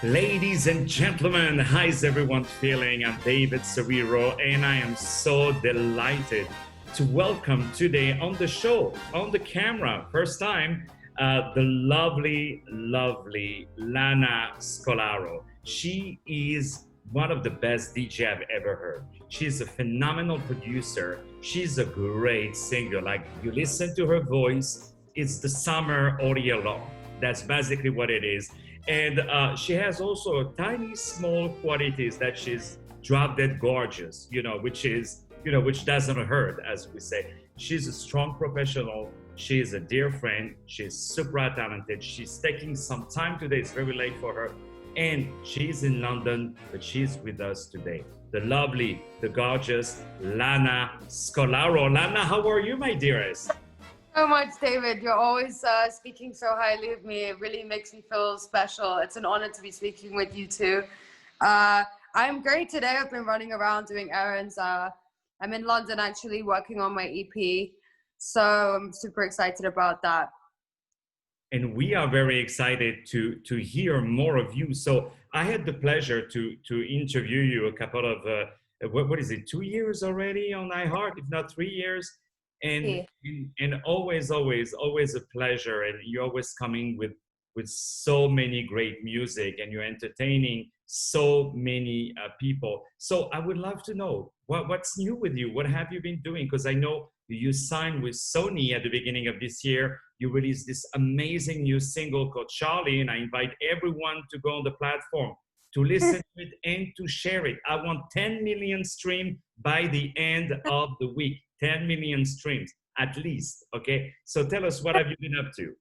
Ladies and gentlemen, how's everyone feeling? I'm David Serero, and I am so delighted to welcome today on the show, on the camera, first time, the lovely LANA SCOLARO. She is one of the best DJ I've ever heard. She's a phenomenal producer. She's a great singer. Like, you listen to her voice, it's the summer all year long. That's basically what it is. And she has also tiny, small qualities that she's drop dead gorgeous, which doesn't hurt, as we say. She's a strong professional. She's a dear friend. She's super talented. She's taking some time today. It's very late for her. And she's in London, but she's with us today. The lovely, the gorgeous LANA SCOLARO. LANA, how are you, my dearest? So much, David. You're always speaking so highly of me. It really makes me feel special. It's an honor to be speaking with you too. I'm great today. I've been running around doing errands. I'm in London actually working on my EP. So I'm super excited about that. And we are very excited to hear more of you. So I had the pleasure to interview you a couple of, what is it, 2 years already on iHeart, if not 3 years? And always a pleasure, and you're always coming with so many great music, and you're entertaining so many people. So I would love to know what's new with you. What have you been doing? Because I know you signed with Sony at the beginning of this year. You released this amazing new single called Charlie, and I invite everyone to go on the platform to listen to it and to share it. I want 10 million streams by the end of the week. 10 million streams at least. Okay, so tell us, what have you been up to?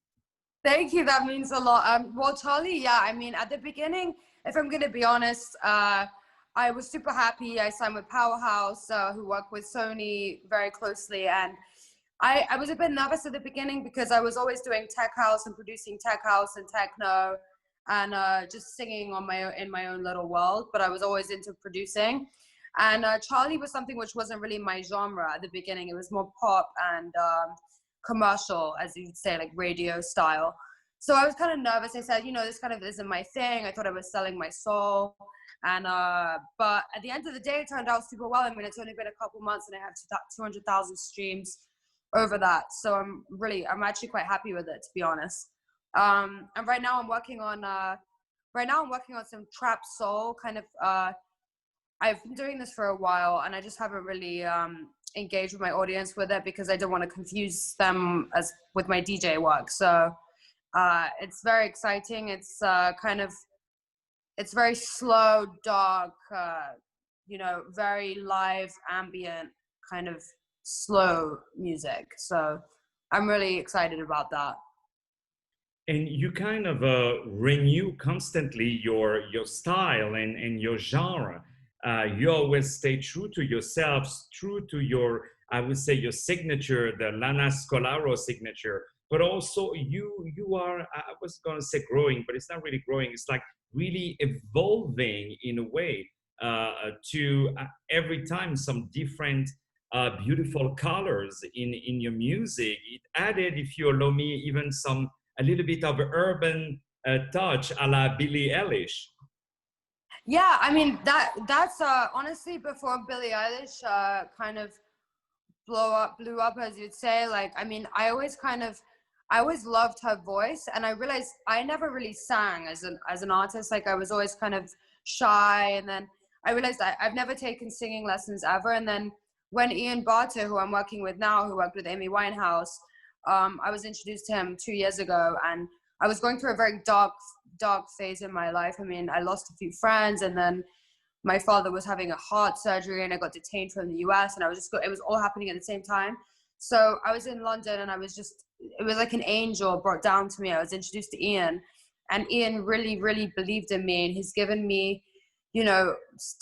Thank you. That means a lot. Well, Charlie, yeah, I mean, at the beginning, if I'm going to be honest, I was super happy. I signed with Powerhouse, who work with Sony very closely. And I was a bit nervous at the beginning because I was always doing tech house and producing tech house and techno and just singing in my own little world. But I was always into producing. And Charlie was something which wasn't really my genre at the beginning. It was more pop and commercial, as you'd say, like radio style. So I was kind of nervous. I said, this kind of isn't my thing. I thought I was selling my soul. And but at the end of the day, it turned out super well. I mean, it's only been a couple months and I have 200,000 streams over that. So I'm actually quite happy with it, to be honest. And right now I'm working on some trap soul kind of. I've been doing this for a while and I just haven't really engaged with my audience with it because I don't want to confuse them with my DJ work. So it's very exciting. It's it's very slow, dark, very live, ambient, kind of slow music. So I'm really excited about that. And you kind of renew constantly your style and your genre. You always stay true to yourselves, true to your, I would say, your signature, the LANA SCOLARO signature. But also you are, I was going to say growing, but it's not really growing. It's like really evolving in a way to every time some different beautiful colors in your music. It added, if you allow me, even a little bit of urban touch a la Billie Eilish. Yeah, I mean, that's honestly before Billie Eilish kind of blew up, as you'd say. Like, I mean, I always loved her voice, and I realized I never really sang as an artist. Like, I was always kind of shy, and then I realized I've never taken singing lessons ever. And then when Ian Barter, who I'm working with now, who worked with Amy Winehouse, I was introduced to him 2 years ago, and I was going through a very dark phase in my life. I mean, I lost a few friends, and then my father was having a heart surgery, and I got detained from the US, and it was all happening at the same time. So I was in London, and it was like an angel brought down to me. I was introduced to Ian, and Ian really, really believed in me, and he's given me,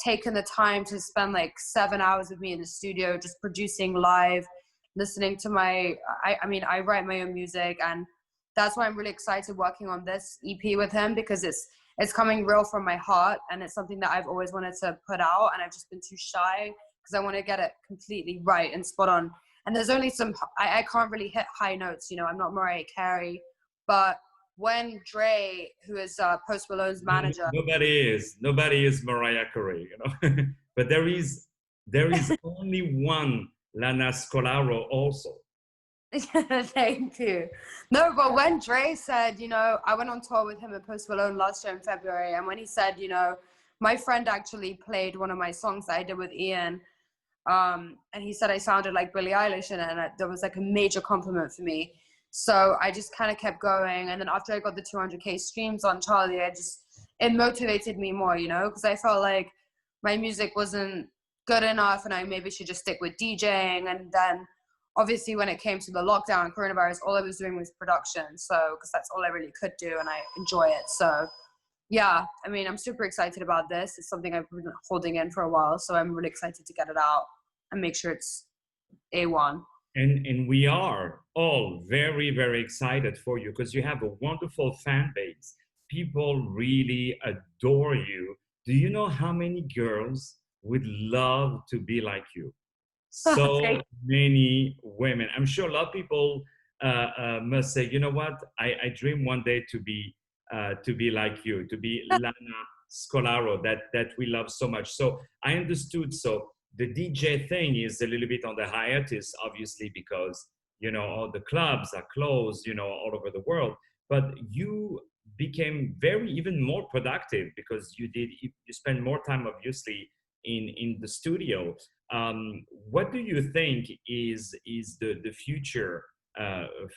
taken the time to spend like 7 hours with me in the studio, just producing live, listening to I write my own music, and that's why I'm really excited working on this EP with him, because it's coming real from my heart, and it's something that I've always wanted to put out, and I've just been too shy because I want to get it completely right and spot on. And there's only I can't really hit high notes, I'm not Mariah Carey, but when Dre, who is Post Malone's manager. Nobody is Mariah Carey, you know. But there is only one Lana Scolaro also. Thank you. No, but when Dre said, I went on tour with him at Post Malone last year in February, and when he said, my friend actually played one of my songs that I did with Ian, and he said I sounded like Billie Eilish in it, and that was like a major compliment for me. So I just kind of kept going, and then after I got the 200K streams on Charlie, it motivated me more, because I felt like my music wasn't good enough, and I maybe should just stick with DJing. And then obviously when it came to the lockdown and coronavirus, all I was doing was production. So, because that's all I really could do, and I enjoy it. So yeah, I mean, I'm super excited about this. It's something I've been holding in for a while. So I'm really excited to get it out and make sure it's A1. And we are all very, very excited for you because you have a wonderful fan base. People really adore you. Do you know how many girls would love to be like you? So many women. I'm sure a lot of people must say, you know what? I dream one day to be like you, to be Lana Scolaro, that we love so much. So I understood. So the DJ thing is a little bit on the hiatus, obviously, because all the clubs are closed, all over the world. But you became even more productive because you spend more time, obviously, in the studio. What do you think is the future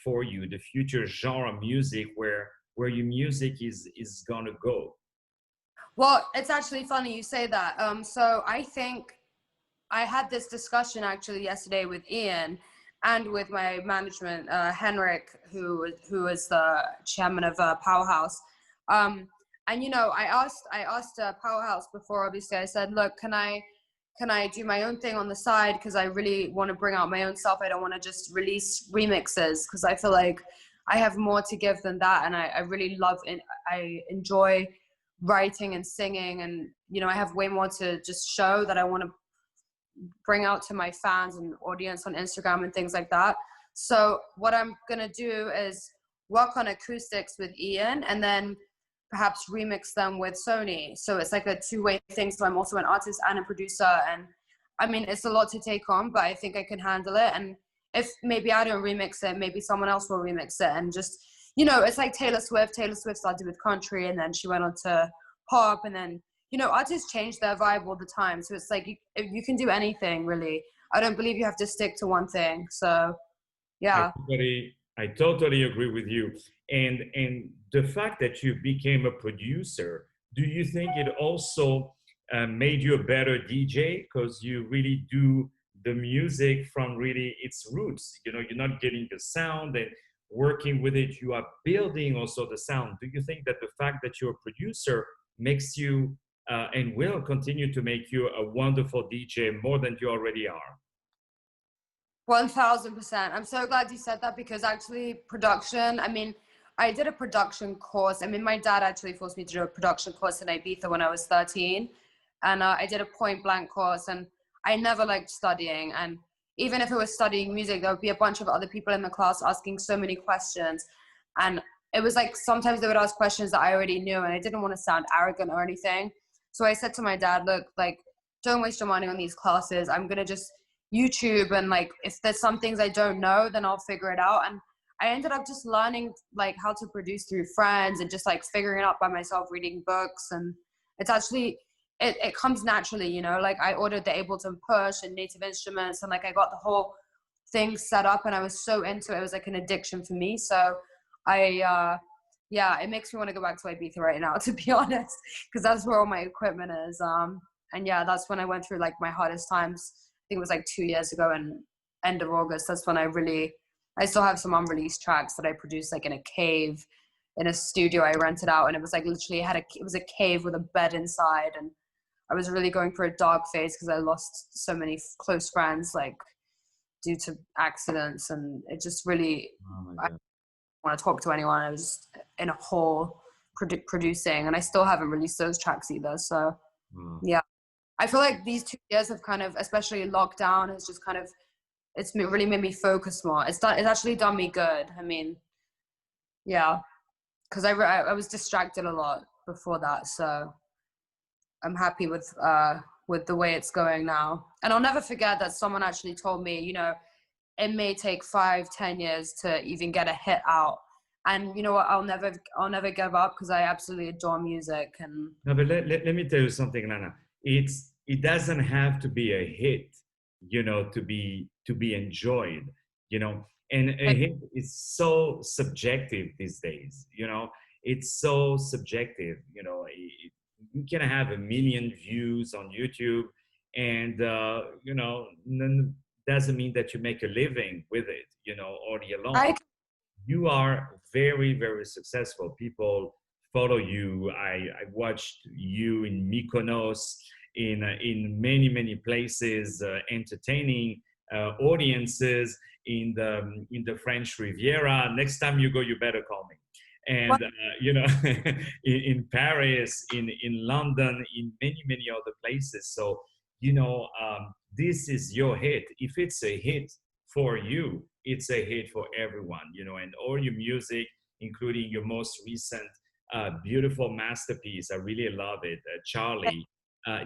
for you, the future genre music, where your music is gonna go? Well, it's actually funny you say that. So I think I had this discussion actually yesterday with Ian and with my management, Henrik, who is the chairman of Powerhouse. And I asked Powerhouse before. Obviously, I said, look, can I do my own thing on the side, because I really want to bring out my own stuff. I don't want to just release remixes, because I feel like I have more to give than that, and I really love it. I enjoy writing and singing, and I have way more to just show that I want to bring out to my fans and audience on Instagram and things like that. So what I'm gonna do is work on acoustics with Ian, and then perhaps remix them with Sony. So it's like a two-way thing. So I'm also an artist and a producer, and I mean, it's a lot to take on, but I think I can handle it. And if maybe I don't remix it, maybe someone else will remix it. And just, it's like Taylor Swift. Taylor Swift started with country, and then she went on to pop, and then artists change their vibe all the time. So it's like you can do anything, really. I don't believe you have to stick to one thing. So yeah. I totally agree with you. And the fact that you became a producer, do you think it also made you a better DJ, because you really do the music from really its roots? You're not getting the sound and working with it, you are building also the sound. Do you think that the fact that you're a producer makes you and will continue to make you a wonderful DJ more than you already are? 1000%. I'm so glad you said that, because actually production, I mean, I did a production course. I mean, my dad actually forced me to do a production course in Ibiza when I was 13. And I did a point blank course, and I never liked studying. And even if it was studying music, there would be a bunch of other people in the class asking so many questions. And it was like, sometimes they would ask questions that I already knew, and I didn't want to sound arrogant or anything. So I said to my dad, look, like, don't waste your money on these classes. I'm going to just YouTube, and like, if there's some things I don't know, then I'll figure it out. And I ended up just learning like how to produce through friends, and just like figuring it out by myself, reading books. And it's actually, it comes naturally, like I ordered the Ableton Push and Native Instruments, and like I got the whole thing set up, and I was so into it. It was like an addiction for me. So yeah, it makes me want to go back to Ibiza right now, to be honest, because that's where all my equipment is. And yeah, that's when I went through like my hardest times. I think it was like 2 years ago, and end of August. That's when I still have some unreleased tracks that I produced like in a cave, in a studio I rented out, and it was like literally it was a cave with a bed inside, and I was really going through a dark phase because I lost so many close friends, like due to accidents, and it just really, I didn't want to talk to anyone. I was just in a hole producing, and I still haven't released those tracks either. So yeah, I feel like these 2 years have kind of, especially lockdown, has just kind of, it's really made me focus more. It's actually done me good. I mean, yeah, because I was distracted a lot before that. So I'm happy with the way it's going now. And I'll never forget that someone actually told me, you know, it may take 5-10 years to even get a hit out. And you know what? I'll never give up because I absolutely adore music. And No, but let me tell you something, Lana. It doesn't have to be a hit, you know, to be enjoyed, you know. And a hit is so subjective these days, you know. It's so subjective, you know. You can have a million views on YouTube, and you know, doesn't mean that you make a living with it, you know, all year long. I You are very, very successful. People follow you. I watched you in Mykonos, in many, many places, entertaining audiences in the French Riviera. Next time you go, you better call me. And you know, in Paris, in London, in many, many other places. So you know, this is your hit. If it's a hit for you, it's a hit for everyone, you know, and all your music, including your most recent beautiful masterpiece. I really love it, Charlie.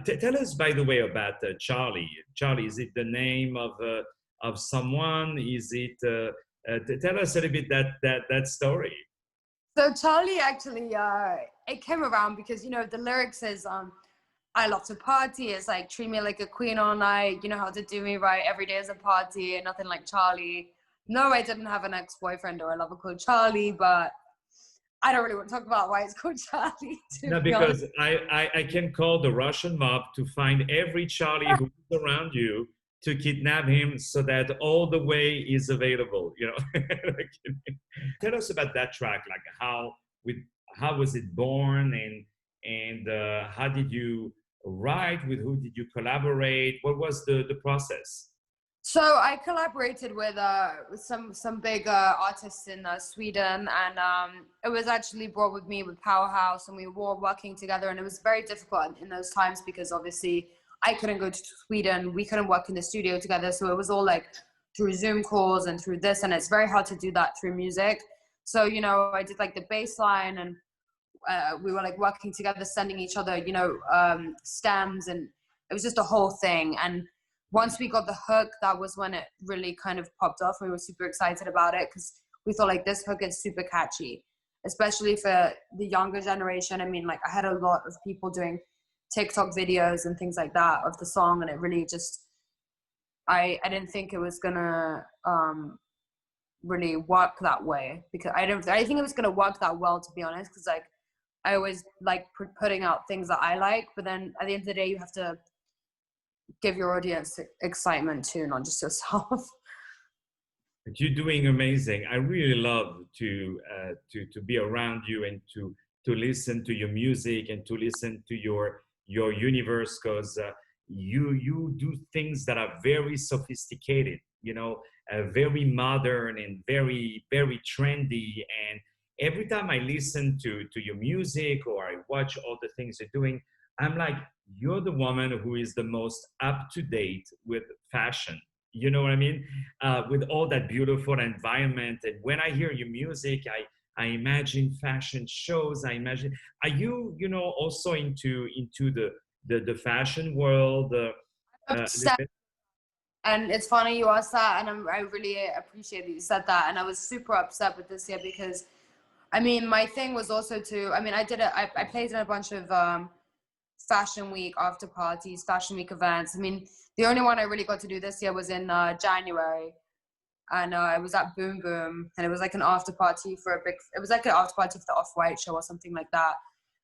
Tell us, by the way, about Charlie. Charlie, is it the name of someone? Is it? Tell us a little bit that story. So Charlie actually, it came around because, you know, the lyrics is, I love to party. It's like, treat me like a queen all night. You know how to do me right. Every day is a party and nothing like Charlie. No, I didn't have an ex-boyfriend or a lover called Charlie, but I don't really want to talk about why it's called Charlie, to No, be honest. because I can call the Russian mob to find every Charlie who's around you to kidnap him so that all the way is available, you know. Tell us about that track, like with how was it born, and how did you write, with who did you collaborate, what was the process? So I collaborated with some big artists in Sweden, and it was actually brought with me with Powerhouse, and we were working together, and it was very difficult in those times because obviously I couldn't go to Sweden, we couldn't work in the studio together, so it was all like through Zoom calls and through this, and it's very hard to do that through music. So you know, I did like the bass line, and we were like working together, sending each other, you know, stems, and it was just a whole thing. And once we got the hook, that was when it really kind of popped off. We were super excited about it because we thought like this hook is super catchy, especially for the younger generation. I mean, like I had a lot of people doing TikTok videos and things like that of the song, and it really just, I didn't think it was gonna really work that way, because I think it was gonna work that well, to be honest, because like I always like putting out things that I like, but then at the end of the day, you have to give your audience excitement too, not just yourself. But you're doing amazing. I really love to be around you and to listen to your music and to listen to your universe, because you do things that are very sophisticated, you know, very modern and very, very trendy. And every time I listen to your music or I watch all the things you're doing, I'm like, you're the woman who is the most up to date with fashion. You know what I mean? With all that beautiful environment. And when I hear your music, I imagine fashion shows. I imagine, are you, you know, also into the fashion world? Upset. And it's funny you asked that, and I really appreciate that you said that. And I was super upset with this year because, I mean, my thing was also to, I mean, I played in a bunch of fashion week after parties, fashion week events. I mean, the only one I really got to do this year was in January, and it was at Boom Boom, and it was like an after party for it was like an after party for the Off-White show or something like that.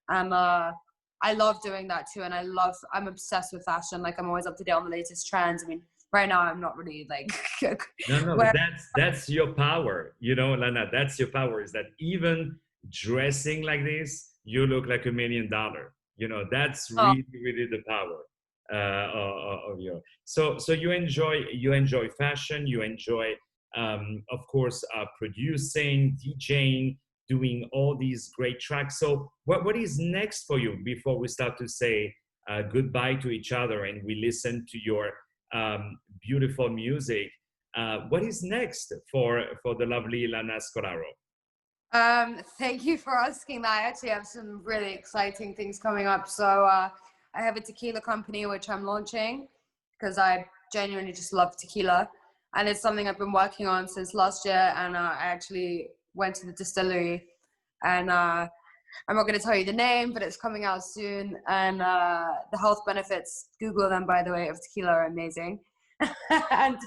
And I love doing that too, and I'm obsessed with fashion. Like I'm always up to date on the latest trends. I mean, right now I'm not really like No, but that's your power, you know, Lana. That's your power. Is that even dressing like this, you look like $1 million. You know, that's really, really the power of your. So you enjoy fashion. You enjoy, of course, producing, DJing, doing all these great tracks. So what is next for you before we start to say goodbye to each other and we listen to your beautiful music? What is next for the lovely LANA SCOLARO? Thank you for asking that. I actually have some really exciting things coming up. So I have a tequila company which I'm launching because I genuinely just love tequila, and it's something I've been working on since last year. And I actually went to the distillery, and I'm not going to tell you the name, but it's coming out soon. And the health benefits, Google them by the way, of tequila are amazing. And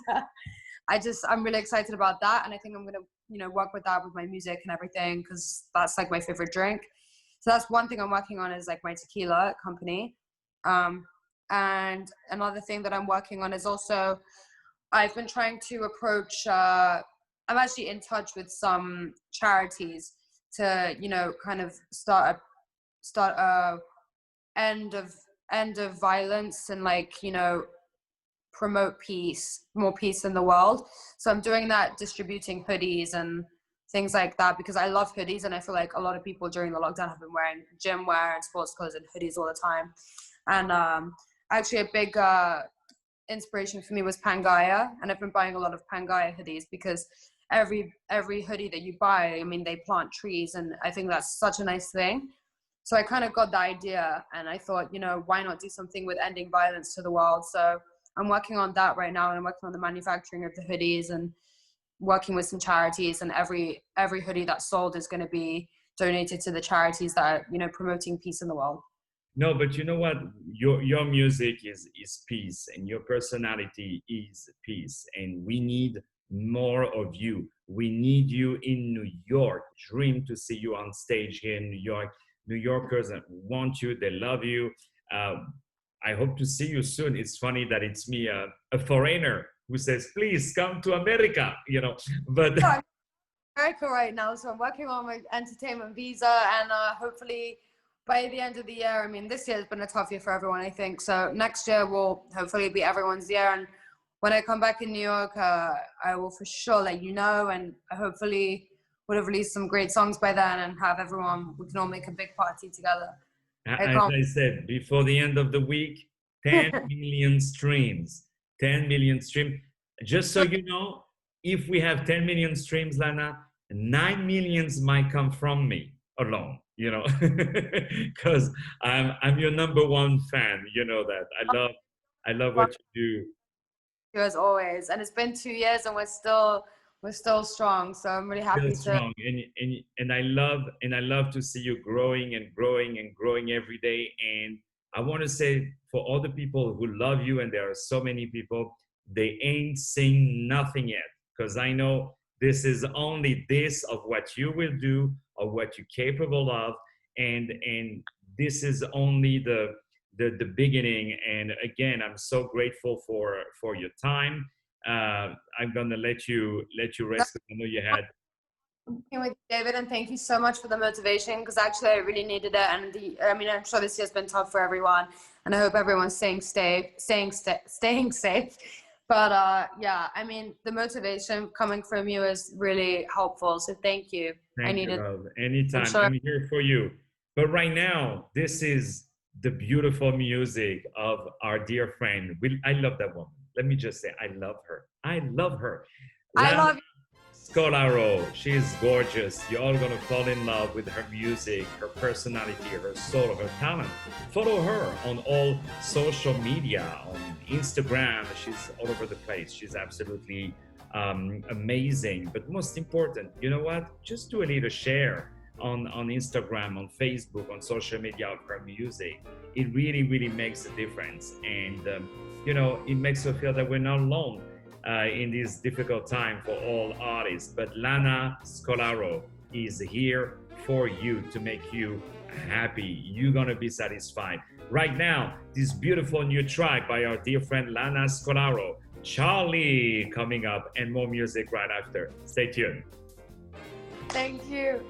I'm really excited about that, and I think I'm gonna, work with that with my music and everything because that's like my favorite drink. So that's one thing I'm working on, is like my tequila company. And another thing that I'm working on is also I've been trying to approach. I'm actually in touch with some charities to, kind of start a end of violence, and like, promote peace, more peace in the world. So I'm doing that, distributing hoodies and things like that, because I love hoodies, and I feel like a lot of people during the lockdown have been wearing gym wear and sports clothes and hoodies all the time. And actually a big inspiration for me was Pangaea, and I've been buying a lot of Pangaea hoodies because every hoodie that you buy, I mean, they plant trees, and I think that's such a nice thing. So I kind of got the idea, and I thought, why not do something with ending violence to the world? So I'm working on that right now, and I'm working on the manufacturing of the hoodies and working with some charities, and every hoodie that's sold is going to be donated to the charities that are, promoting peace in the world. No, but you know what? Your music is peace, and your personality is peace, and we need more of you. We need you in New York. Dream to see you on stage here in New York. New Yorkers want you. They love you. I hope to see you soon. It's funny that it's me, a foreigner, who says, "Please come to America." But So I'm in America right now, so I'm working on my entertainment visa, and hopefully by the end of the year, I mean, this year has been a tough year for everyone, I think. So next year will hopefully be everyone's year. And when I come back in New York, I will for sure let you know. And hopefully would have released some great songs by then, and have everyone, we can all make a big party together. as I said, before the end of the week, 10 million streams. 10 million streams. Just so you know, if we have 10 million streams, Lana, 9 millions might come from me alone, because I'm your number one fan. You know that. I love what you do. As always, and it's been 2 years, and we're still strong. So I'm really happy Still strong, and I love to see you growing and growing and growing every day. And I want to say, for all the people who love you, and there are so many people, they ain't seen nothing yet, because I know this is only this of what you will do, or what you're capable of, and this is only the beginning. And again, I'm so grateful for your time. I'm gonna let you rest, because I know you had. with David, and thank you so much for the motivation, because actually I really needed it. And I mean, I'm sure this year's been tough for everyone, and I hope everyone's staying safe. But yeah, I mean, the motivation coming from you is really helpful. So thank you. I Thank you, needed. love. Anytime. Sure. I'm here for you. But right now, this is the beautiful music of our dear friend. I love that woman. Let me just say, I love her. I love her. I love you. Scolaro. She's gorgeous. You're all gonna fall in love with her music, her personality, her soul, her talent. Follow her on all social media, on Instagram. She's all over the place. She's absolutely amazing. But most important, you know what? Just do a little share on Instagram, on Facebook, on social media of her music. It really, really makes a difference. And it makes us feel that we're not alone in this difficult time for all artists. But LANA SCOLARO is here for you, to make you happy. You're gonna be satisfied. Right now, this beautiful new track by our dear friend LANA SCOLARO, Charlie, coming up, and more music right after. Stay tuned. Thank you.